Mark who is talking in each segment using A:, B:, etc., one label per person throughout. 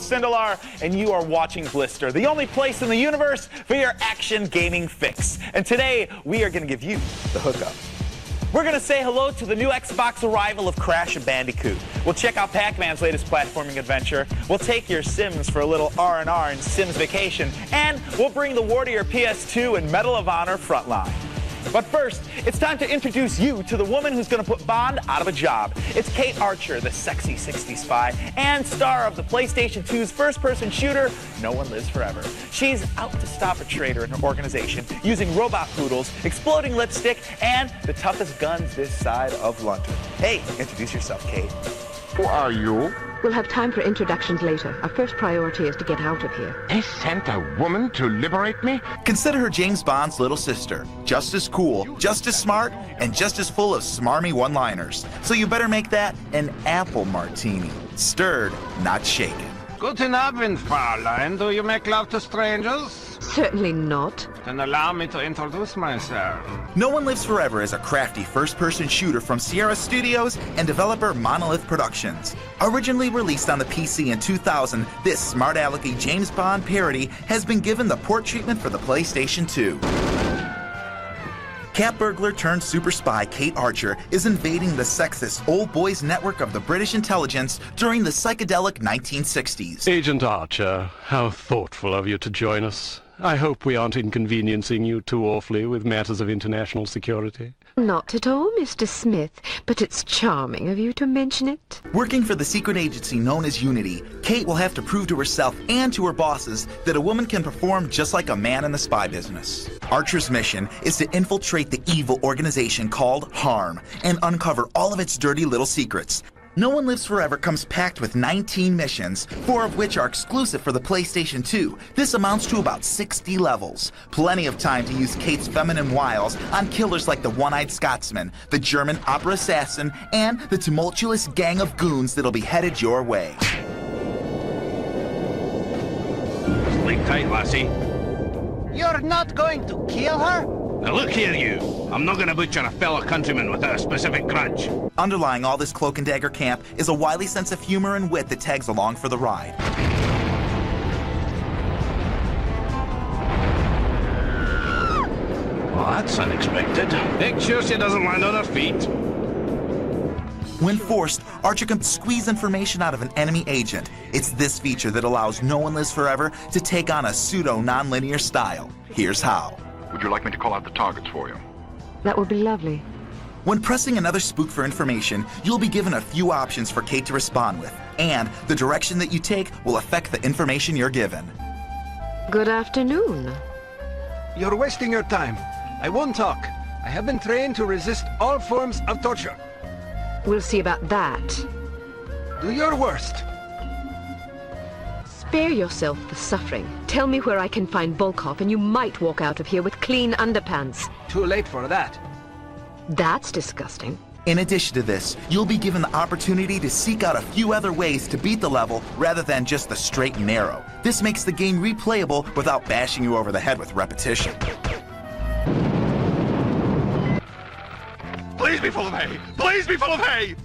A: Sindelar, and you are watching Blister, the only place in the universe for your action gaming fix. And today, we are going to give you the hookup. We're going to say hello to the new Xbox arrival of Crash and Bandicoot. We'll check out Pac-Man's latest platforming adventure. We'll take your Sims for a little R&R and Sims vacation. And we'll bring the war to your PS2 and Medal of Honor Frontline. But first, it's time to introduce you to the woman who's going to put Bond out of a job. It's Kate Archer, the sexy 60s spy and star of the PlayStation 2's first-person shooter, No One Lives Forever. She's out to stop a traitor in her organization using robot poodles, exploding lipstick, and the toughest guns this side of London. Hey, introduce yourself, Kate.
B: Who are you?
C: We'll have time for introductions later. Our first priority is to get out of here.
B: They sent a woman to liberate me?
D: Consider her James Bond's little sister. Just as cool, just as smart, and just as full of smarmy one-liners. So you better make that an apple martini. Stirred, not shaken.
B: Guten Abend, Fräulein. Do you make love to strangers?
C: Certainly not.
B: Then allow me to introduce myself.
D: No One Lives Forever is a crafty first-person shooter from Sierra Studios and developer Monolith Productions. Originally released on the PC in 2000, this smart-alecky James Bond parody has been given the port treatment for the PlayStation 2. Cat burglar turned super spy Kate Archer is invading the sexist old boys network of the British intelligence during the psychedelic 1960s.
E: Agent Archer, how thoughtful of you to join us. I hope we aren't inconveniencing you too awfully with matters of international security.
C: Not at all, Mr. Smith, but it's charming of you to mention it.
D: Working for the secret agency known as Unity, Kate will have to prove to herself and to her bosses that a woman can perform just like a man in the spy business. Archer's mission is to infiltrate the evil organization called HARM and uncover all of its dirty little secrets. No One Lives Forever comes packed with 19 missions, 4 of which are exclusive for the PlayStation 2. This amounts to about 60 levels. Plenty of time to use Kate's feminine wiles on killers like the One-Eyed Scotsman, the German opera assassin, and the tumultuous gang of goons that'll be headed your way.
F: Sleep tight, lassie.
B: You're not going to kill her?
F: Now look here, you. I'm not gonna butcher a fellow countryman without a specific grudge.
D: Underlying all this cloak and dagger camp is a wily sense of humor and wit that tags along for the ride.
F: Well, that's unexpected. Make sure she doesn't land on her feet.
D: When forced, Archer can squeeze information out of an enemy agent. It's this feature that allows No One Lives Forever to take on a pseudo-non-linear style. Here's how.
G: Would you like me to call out the targets for you?
C: That would be lovely.
D: When pressing another spook for information, you'll be given a few options for Kate to respond with, and the direction that you take will affect the information you're given.
C: Good afternoon.
H: You're wasting your time. I won't talk. I have been trained to resist all forms of torture.
C: We'll see about that.
H: Do your worst.
C: Spare yourself the suffering. Tell me where I can find Volkov, and you might walk out of here with clean underpants.
H: Too late for that.
C: That's disgusting.
D: In addition to this, you'll be given the opportunity to seek out a few other ways to beat the level rather than just the straight and narrow. This makes the game replayable without bashing you over the head with repetition.
G: Please be full of hay! Please be full of hay!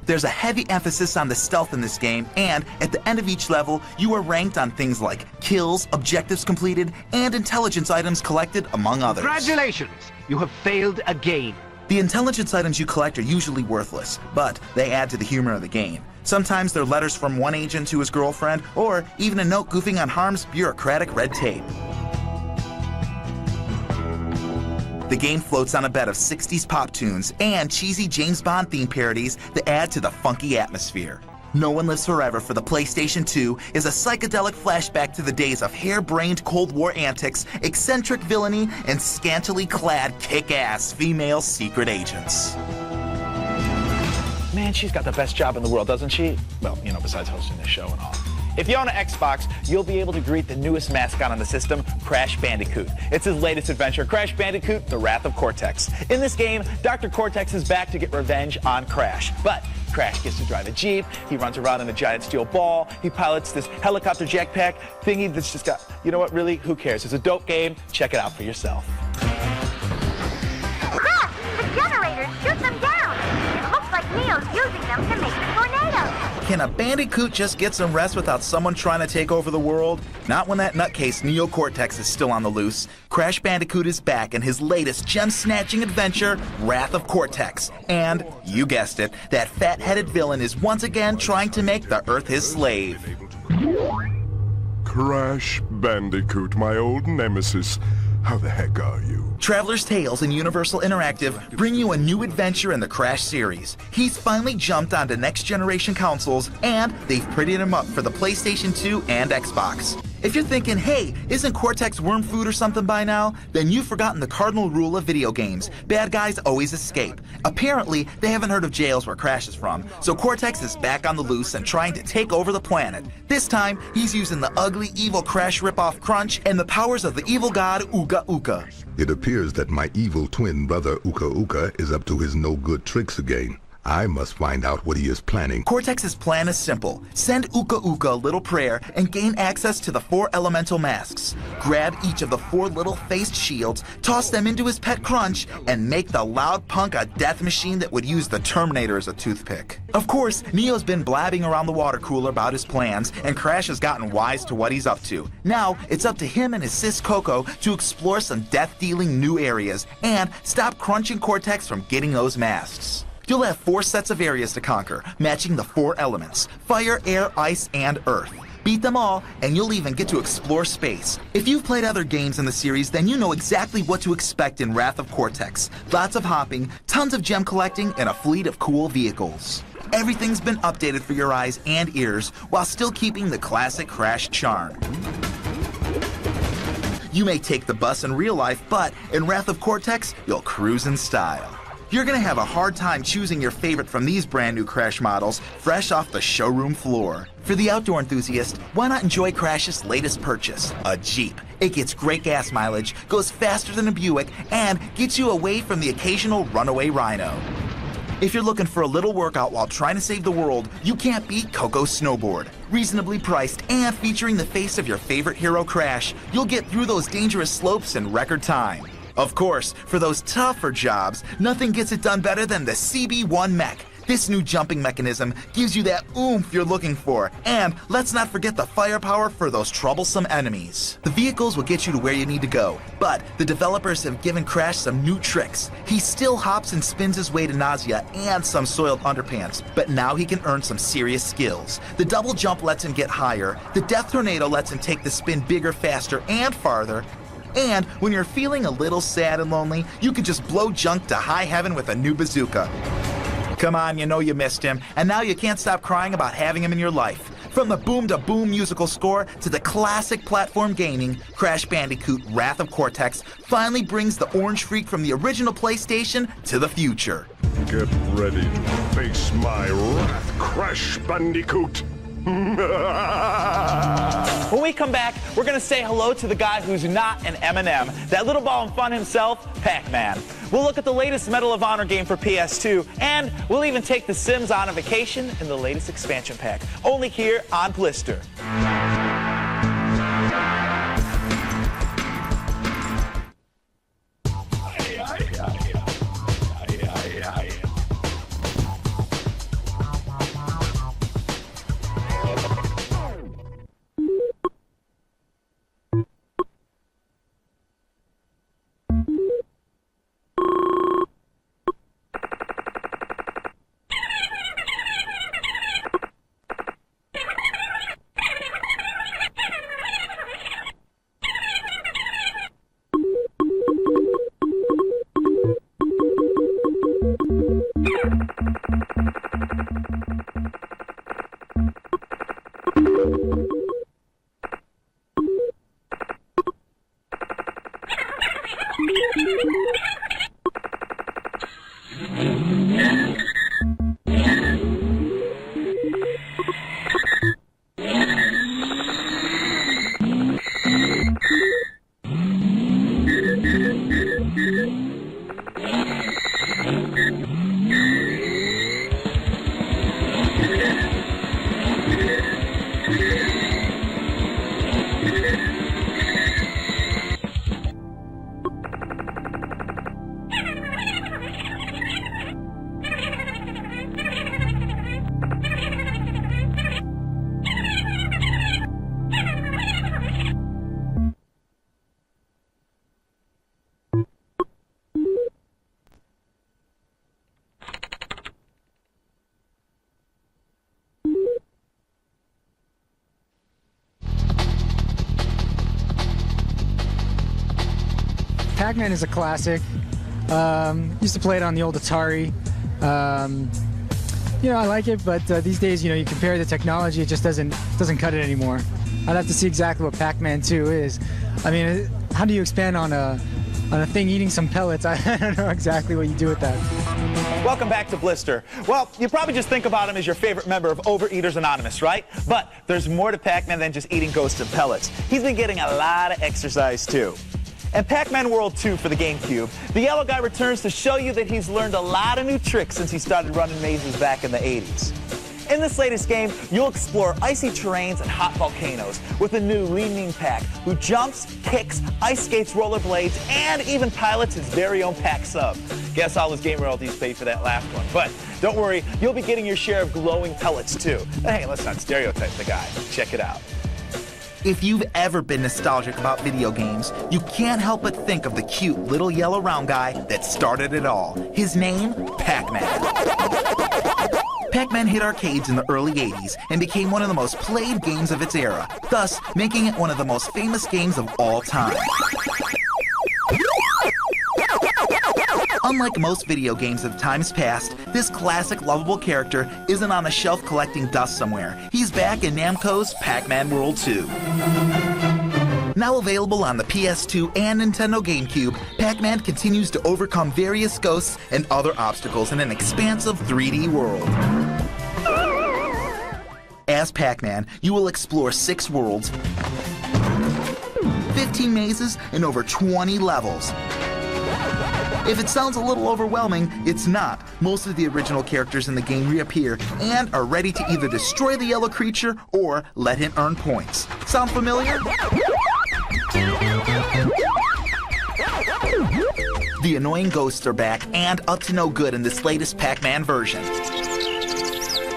D: There's a heavy emphasis on the stealth in this game, and at the end of each level, you are ranked on things like kills, objectives completed, and intelligence items collected, among others.
H: Congratulations! You have failed again.
D: The intelligence items you collect are usually worthless, but they add to the humor of the game. Sometimes they're letters from one agent to his girlfriend, or even a note goofing on HARM's bureaucratic red tape. The game floats on a bed of 60s pop tunes and cheesy James Bond theme parodies that add to the funky atmosphere. No One Lives Forever for the PlayStation 2 is a psychedelic flashback to the days of hair-brained Cold War antics, eccentric villainy, and scantily clad kick-ass female secret agents.
A: Man, she's got the best job in the world, doesn't she? Well, you know, besides hosting this show and all. If you own an Xbox, you'll be able to greet the newest mascot on the system, Crash Bandicoot. It's his latest adventure, Crash Bandicoot, The Wrath of Cortex. In this game, Dr. Cortex is back to get revenge on Crash. But Crash gets to drive a Jeep, he runs around in a giant steel ball, he pilots this helicopter jetpack thingy that's just got, you know what, really, who cares? It's a dope game. Check it out for yourself.
I: Crash, the generator's
D: Can a Bandicoot just get some rest without someone trying to take over the world? Not when that nutcase Neo Cortex is still on the loose. Crash Bandicoot is back in his latest gem-snatching adventure, Wrath of Cortex. And, you guessed it, that fat-headed villain is once again trying to make the Earth his slave.
I: Crash Bandicoot, my old nemesis. How the heck are you?
D: Traveler's Tales and Universal Interactive bring you a new adventure in the Crash series. He's finally jumped onto next-generation consoles, and they've prettied him up for the PlayStation 2 and Xbox. If you're thinking, hey, isn't Cortex worm food or something by now? Then you've forgotten the cardinal rule of video games. Bad guys always escape. Apparently, they haven't heard of jails where Crash is from, so Cortex is back on the loose and trying to take over the planet. This time, he's using the ugly, evil Crash ripoff Crunch and the powers of the evil god Uka Uka.
I: It appears that my evil twin brother Uka Uka is up to his no-good tricks again. I must find out what he is planning.
D: Cortex's plan is simple. Send Uka Uka a little prayer and gain access to the 4 elemental masks. Grab each of the 4 little faced shields, toss them into his pet Crunch, and make the loud punk a death machine that would use the Terminator as a toothpick. Of course, Neo's been blabbing around the water cooler about his plans, and Crash has gotten wise to what he's up to. Now, it's up to him and his sis Coco to explore some death-dealing new areas and stop Crunch and Cortex from getting those masks. You'll have 4 sets of areas to conquer, matching the 4 elements: fire, air, ice, and earth. Beat them all, and you'll even get to explore space. If you've played other games in the series, then you know exactly what to expect in Wrath of Cortex. Lots of hopping, tons of gem collecting, and a fleet of cool vehicles. Everything's been updated for your eyes and ears, while still keeping the classic Crash charm. You may take the bus in real life, but in Wrath of Cortex, you'll cruise in style. You're gonna have a hard time choosing your favorite from these brand new Crash models, fresh off the showroom floor. For the outdoor enthusiast, why not enjoy Crash's latest purchase, a Jeep? It gets great gas mileage, goes faster than a Buick, and gets you away from the occasional runaway rhino. If you're looking for a little workout while trying to save the world, you can't beat Coco's Snowboard. Reasonably priced and featuring the face of your favorite hero Crash, you'll get through those dangerous slopes in record time. Of course, for those tougher jobs, nothing gets it done better than the CB1 mech. This new jumping mechanism gives you that oomph you're looking for, and let's not forget the firepower for those troublesome enemies. The vehicles will get you to where you need to go, but the developers have given Crash some new tricks. He still hops and spins his way to nausea and some soiled underpants, but now he can earn some serious skills. The double jump lets him get higher, the death tornado lets him take the spin bigger, faster, and farther, and when you're feeling a little sad and lonely, you can just blow junk to high heaven with a new bazooka. Come on, you know you missed him, and now you can't stop crying about having him in your life. From the Boom to Boom musical score to the classic platform gaming, Crash Bandicoot Wrath of Cortex finally brings the orange freak from the original PlayStation to the future.
I: Get ready to face my wrath, Crash Bandicoot.
A: When we come back, we're going to say hello to the guy who's not an M&M, that little ball of fun himself, Pac-Man. We'll look at the latest Medal of Honor game for PS2, and we'll even take The Sims on a vacation in the latest expansion pack, only here on Blister.
J: Pac-Man is a classic. Used to play it on the old Atari. You know, I like it, but these days, you know, you compare the technology, it just doesn't cut it anymore. I'd have to see exactly what Pac-Man 2 is. I mean, how do you expand on a thing eating some pellets? I don't know exactly what you do with that.
A: Welcome back to Blister. Well, you probably just think about him as your favorite member of Overeaters Anonymous, right? But there's more to Pac-Man than just eating ghosts and pellets. He's been getting a lot of exercise, too. In Pac-Man World 2 for the GameCube, the yellow guy returns to show you that he's learned a lot of new tricks since he started running mazes back in the 80s. In this latest game, you'll explore icy terrains and hot volcanoes with a new Lean Mean Pac who jumps, kicks, ice skates, rollerblades, and even pilots his very own Pac sub. Guess all his game royalties paid for that last one. But don't worry, you'll be getting your share of glowing pellets too. But hey, let's not stereotype the guy. Check it out.
D: If you've ever been nostalgic about video games, you can't help but think of the cute little yellow round guy that started it all. His name, Pac-Man. Pac-Man hit arcades in the early 80s and became one of the most played games of its era, thus making it one of the most famous games of all time. Unlike most video games of times past, this classic lovable character isn't on a shelf collecting dust somewhere. He's back in Namco's Pac-Man World 2. Now available on the PS2 and Nintendo GameCube, Pac-Man continues to overcome various ghosts and other obstacles in an expansive 3D world. As Pac-Man, you will explore 6 worlds, 15 mazes, and over 20 levels. If it sounds a little overwhelming, it's not. Most of the original characters in the game reappear and are ready to either destroy the yellow creature or let him earn points. Sound familiar? The annoying ghosts are back and up to no good in this latest Pac-Man version.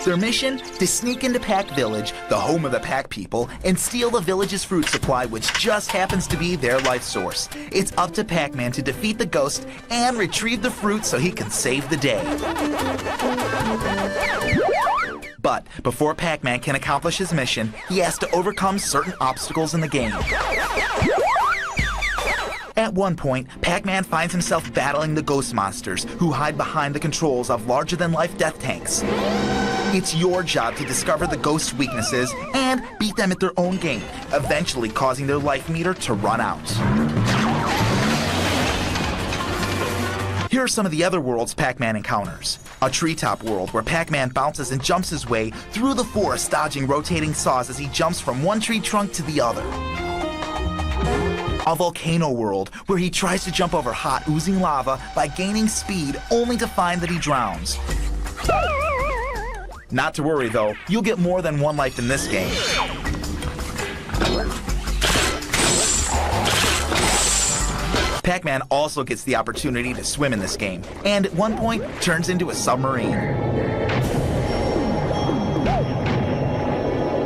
D: Their mission? To sneak into Pac Village, the home of the Pac people, and steal the village's fruit supply, which just happens to be their life source. It's up to Pac-Man to defeat the ghost and retrieve the fruit so he can save the day. But before Pac-Man can accomplish his mission, he has to overcome certain obstacles in the game. At one point, Pac-Man finds himself battling the ghost monsters, who hide behind the controls of larger-than-life death tanks. It's your job to discover the ghost's weaknesses and beat them at their own game, eventually causing their life meter to run out. Here are some of the other worlds Pac-Man encounters. A treetop world where Pac-Man bounces and jumps his way through the forest, dodging rotating saws as he jumps from one tree trunk to the other. A volcano world where he tries to jump over hot, oozing lava by gaining speed only to find that he drowns. Not to worry though, you'll get more than one life in this game. Pac-Man also gets the opportunity to swim in this game, and at one point turns into a submarine.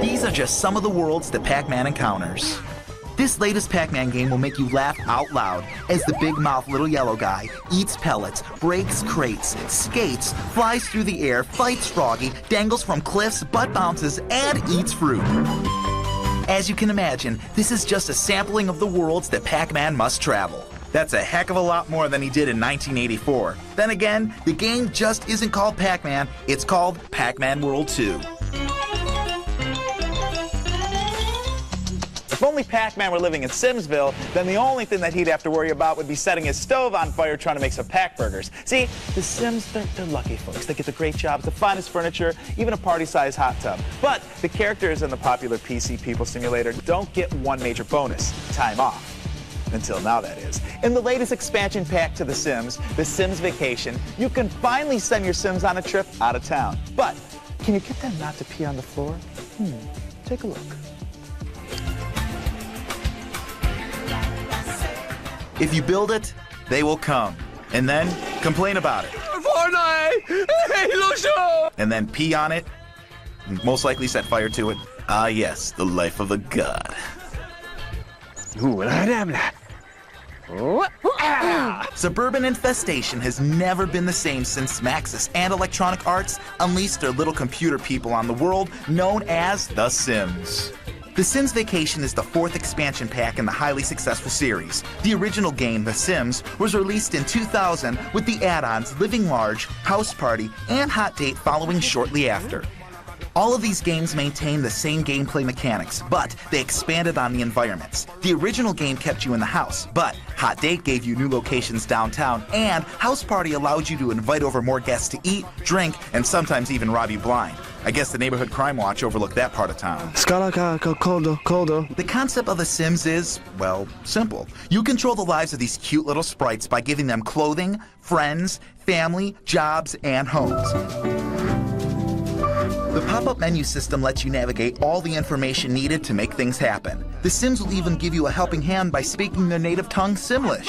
D: These are just some of the worlds that Pac-Man encounters. This latest Pac-Man game will make you laugh out loud as the big-mouth little yellow guy eats pellets, breaks crates, skates, flies through the air, fights Froggy, dangles from cliffs, butt bounces, and eats fruit. As you can imagine, this is just a sampling of the worlds that Pac-Man must travel. That's a heck of a lot more than he did in 1984. Then again, the game just isn't called Pac-Man, it's called Pac-Man World 2.
A: If only Pac-Man were living in Simsville, then the only thing that he'd have to worry about would be setting his stove on fire trying to make some Pac burgers. See, the Sims, they're lucky folks. They get the great jobs, the finest furniture, even a party-sized hot tub. But the characters in the popular PC People Simulator don't get one major bonus: time off. Until now, that is. In the latest expansion pack to The Sims, The Sims Vacation, you can finally send your Sims on a trip out of town. But can you get them not to pee on the floor? Take a look.
D: If you build it, they will come. And then complain about it.
H: Fortnite! Hey, Lucio!
D: And then pee on it, and most likely set fire to it. Ah yes, the life of a god. Suburban infestation has never been the same since Maxis and Electronic Arts unleashed their little computer people on the world known as The Sims. The Sims Vacation is the 4th expansion pack in the highly successful series. The original game, The Sims, was released in 2000 with the add-ons Living Large, House Party, and Hot Date following shortly after. All of these games maintain the same gameplay mechanics, but they expanded on the environments. The original game kept you in the house, but Hot Date gave you new locations downtown, and House Party allowed you to invite over more guests to eat, drink, and sometimes even rob you blind. I guess the Neighborhood Crime Watch overlooked that part of town. The concept of The Sims is, well, simple. You control the lives of these cute little sprites by giving them clothing, friends, family, jobs, and homes. The pop-up menu system lets you navigate all the information needed to make things happen. The Sims will even give you a helping hand by speaking their native tongue, Simlish.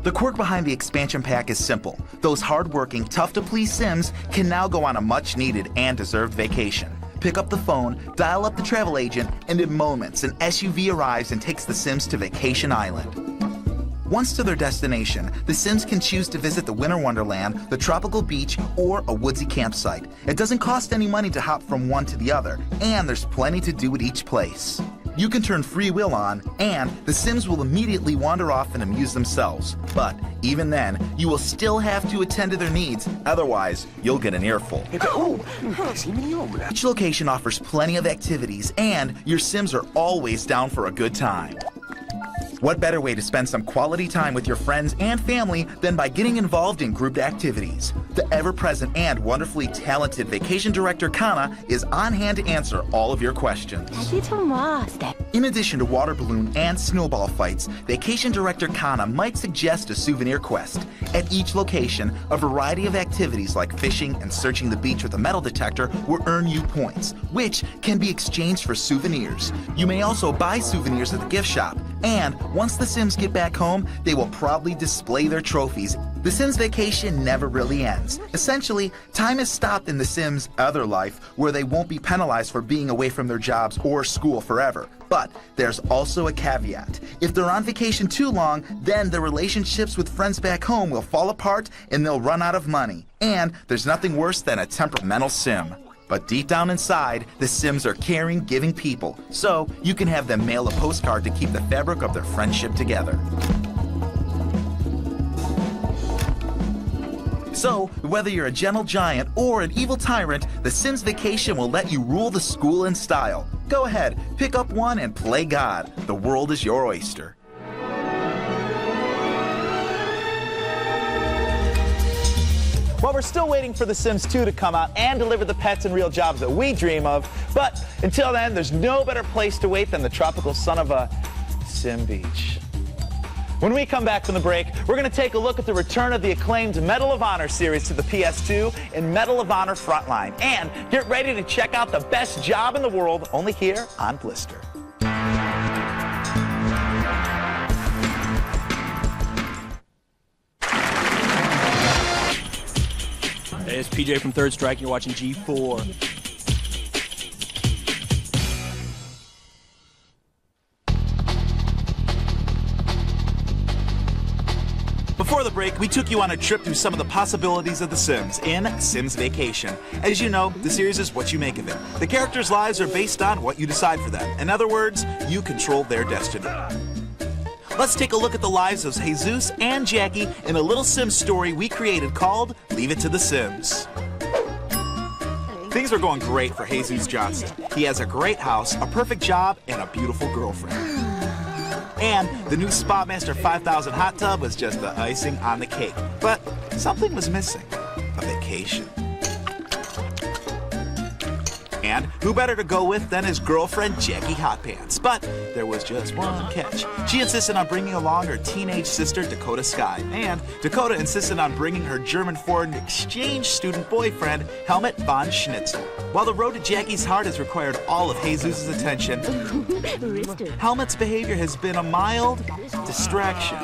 D: The quirk behind the expansion pack is simple. Those hard-working, tough-to-please Sims can now go on a much-needed and deserved vacation. Pick up the phone, dial up the travel agent, and in moments, an SUV arrives and takes the Sims to Vacation Island. Once to their destination, the Sims can choose to visit the Winter Wonderland, the tropical beach, or a woodsy campsite. It doesn't cost any money to hop from one to the other, and there's plenty to do at each place. You can turn free will on, and the Sims will immediately wander off and amuse themselves. But even then, you will still have to attend to their needs, otherwise you'll get an earful. Each location offers plenty of activities, and your Sims are always down for a good time. What better way to spend some quality time with your friends and family than by getting involved in group activities? The ever-present and wonderfully talented Vacation Director Kana is on hand to answer all of your questions. In addition to water balloon and snowball fights, Vacation Director Kana might suggest a souvenir quest. At each location, a variety of activities like fishing and searching the beach with a metal detector will earn you points, which can be exchanged for souvenirs. You may also buy souvenirs at the gift shop, and once the Sims get back home, they will proudly display their trophies. The Sims Vacation never really ends. Essentially, time is stopped in the Sims' other life, where they won't be penalized for being away from their jobs or school forever. But there's also a caveat. If they're on vacation too long, then their relationships with friends back home will fall apart and they'll run out of money. And there's nothing worse than a temperamental Sim. But deep down inside, the Sims are caring, giving people, so you can have them mail a postcard to keep the fabric of their friendship together. So, whether you're a gentle giant or an evil tyrant, the Sims Vacation will let you rule the school in style. Go ahead, pick up one and play God. The world is your oyster.
A: Well, we're still waiting for The Sims 2 to come out and deliver the pets and real jobs that we dream of. But until then, there's no better place to wait than the tropical sun of a Sim Beach. When we come back from the break, we're going to take a look at the return of the acclaimed Medal of Honor series to the PS2 in Medal of Honor Frontline. And get ready to check out the best job in the world, only here on Blister.
K: Hey, it's PJ from Third Strike. You're watching G4.
A: Before the break, we took you on a trip through some of the possibilities of The Sims in Sims Vacation. As you know, the series is what you make of it. The characters' lives are based on what you decide for them. In other words, you control their destiny. Let's take a look at the lives of Jesus and Jackie in a little Sims story we created called Leave It to the Sims. Things are going great for Jesus Johnson. He has a great house, a perfect job, and a beautiful girlfriend. And the new Spa Master 5000 hot tub was just the icing on the cake. But something was missing. A vacation. And who better to go with than his girlfriend, Jackie Hotpants. But there was just one catch. She insisted on bringing along her teenage sister, Dakota Sky. And Dakota insisted on bringing her German foreign exchange student boyfriend, Helmut von Schnitzel. While the road to Jackie's heart has required all of Jesus' attention, Helmut's behavior has been a mild distraction.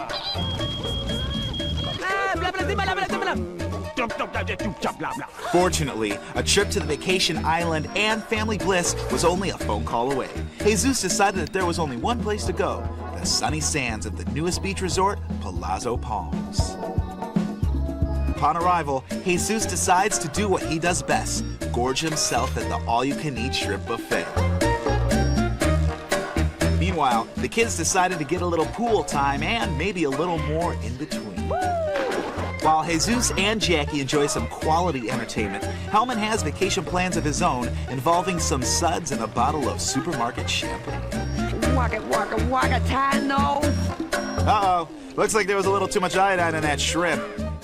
A: Fortunately, a trip to the vacation island and family bliss was only a phone call away. Jesus decided that there was only one place to go, the sunny sands of the newest beach resort, Palazzo Palms. Upon arrival, Jesus decides to do what he does best, gorge himself at the all-you-can-eat shrimp buffet.
D: Meanwhile, the kids decided to get a little pool time and maybe a little more in between. While Jesus and Jackie enjoy some quality entertainment, Hellman has vacation plans of his own involving some suds and a bottle of supermarket champagne.
L: Waka waka waka Tano.
D: Uh-oh. Looks like there was a little too much iodine in that shrimp.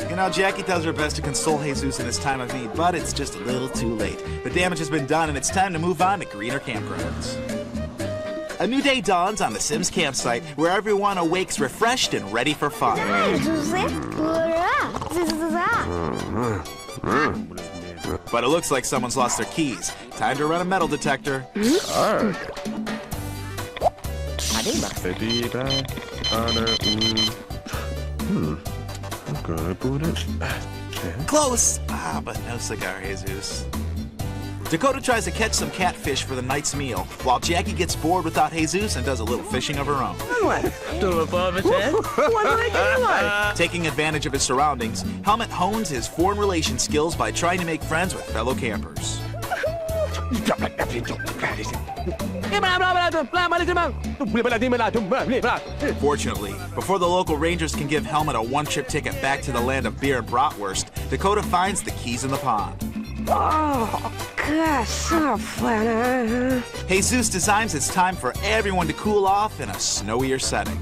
D: You know, Jackie does her best to console Jesus in his time of need, but it's just a little too late. The damage has been done, and it's time to move on to greener campgrounds. A new day dawns on the Sims campsite, where everyone awakes refreshed and ready for fun. But it looks like someone's lost their keys. Time to run a metal detector. Close! But no cigar, Jesus. Dakota tries to catch some catfish for the night's meal, while Jackie gets bored without Jesus and does a little fishing of her own. Taking advantage of his surroundings, Helmet hones his foreign relation skills by trying to make friends with fellow campers. Fortunately, before the local rangers can give Helmet a one-trip ticket back to the land of beer and bratwurst, Dakota finds the keys in the pond.
L: Oh, gosh, so fun.
D: Jesus decides it's time for everyone to cool off in a snowier setting.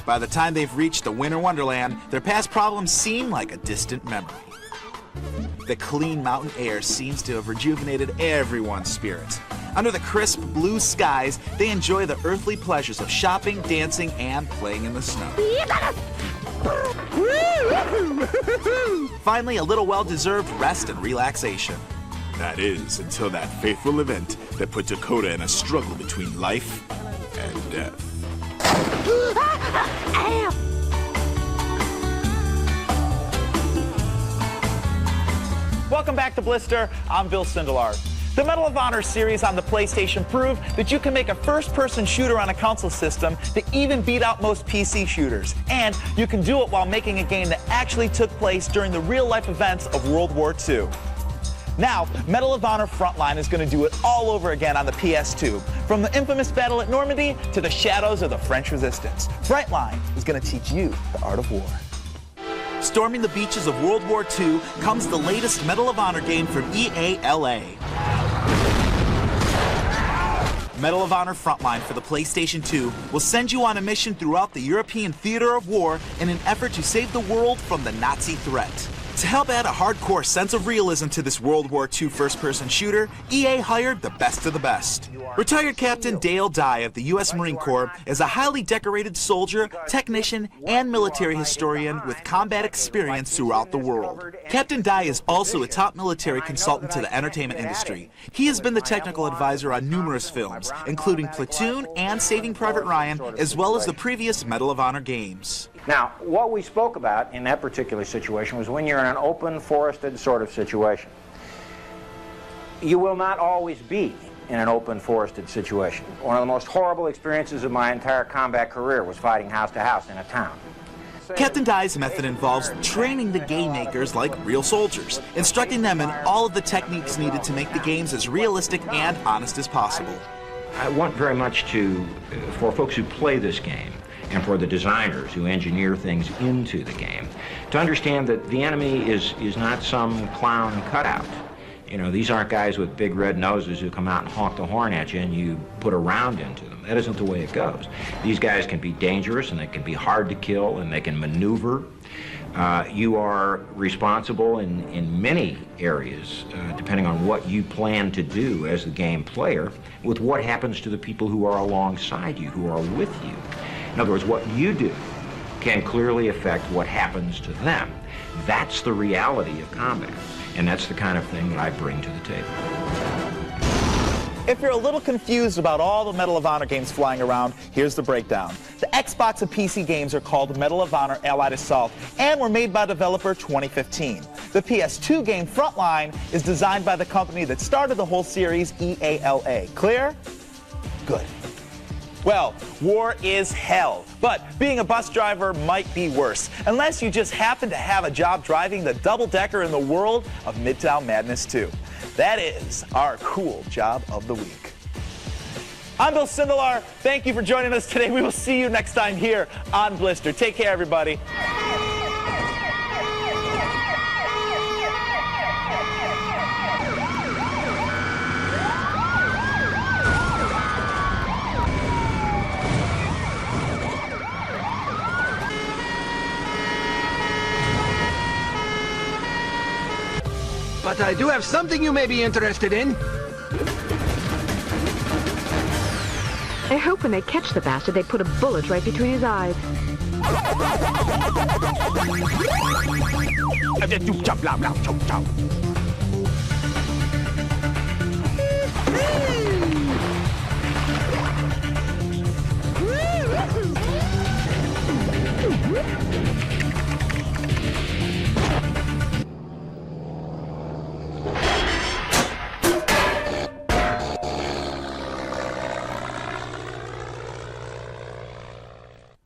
D: By the time they've reached the winter wonderland, their past problems seem like a distant memory. The clean mountain air seems to have rejuvenated everyone's spirits. Under the crisp blue skies, they enjoy the earthly pleasures of shopping, dancing, and playing in the snow. Finally, a little well-deserved rest and relaxation. That is, until that fateful event that put Dakota in a struggle between life and death.
A: Welcome back to Blister. I'm Bill Sindelar. The Medal of Honor series on the PlayStation proved that you can make a first-person shooter on a console system that even beat out most PC shooters. And you can do it while making a game that actually took place during the real-life events of World War II. Now, Medal of Honor Frontline is going to do it all over again on the PS2. From the infamous battle at Normandy to the shadows of the French Resistance, Frontline is going to teach you the art of war. Storming the beaches of World War II comes the latest Medal of Honor game from EA LA. Medal of Honor Frontline for the PlayStation 2 will send you on a mission throughout the European theater of war in an effort to save the world from the Nazi threat. To help add a hardcore sense of realism to this World War II first-person shooter, EA hired the best of the best. Retired Captain Dale Dye of the U.S. Marine Corps is a highly decorated soldier, technician, and military historian with combat experience throughout the world. Captain Dye is also a top military consultant to the entertainment industry. He has been the technical advisor on numerous films, including Platoon and Saving Private Ryan, as well as the previous Medal of Honor games.
M: Now, what we spoke about in that particular situation was when you're in an open, forested sort of situation. You will not always be in an open, forested situation. One of the most horrible experiences of my entire combat career was fighting house to house in a town.
D: Captain Dye's method involves training the game makers like real soldiers, instructing them in all of the techniques needed to make the games as realistic and honest as possible.
M: I want very much for folks who play this game, and for the designers who engineer things into the game, to understand that the enemy is not some clown cutout. You know, these aren't guys with big red noses who come out and honk the horn at you and you put a round into them. That isn't the way it goes. These guys can be dangerous and they can be hard to kill and they can maneuver. You are responsible in many areas, depending on what you plan to do as the game player, with what happens to the people who are alongside you, who are with you. In other words, what you do can clearly affect what happens to them. That's the reality of combat, and that's the kind of thing that I bring to the table.
A: If you're a little confused about all the Medal of Honor games flying around, here's the breakdown. The Xbox and PC games are called Medal of Honor Allied Assault and were made by developer 2015. The PS2 game Frontline is designed by the company that started the whole series, EALA. Clear? Good. Well, war is hell, but being a bus driver might be worse, unless you just happen to have a job driving the double-decker in the world of Midtown Madness 2. That is our cool job of the week. I'm Bill Sindelar. Thank you for joining us today. We will see you next time here on Blister. Take care, everybody.
H: But I do have something you may be interested in.
C: I hope when they catch the bastard, they put a bullet right between his eyes.
F: Chop, chop, chop, chop.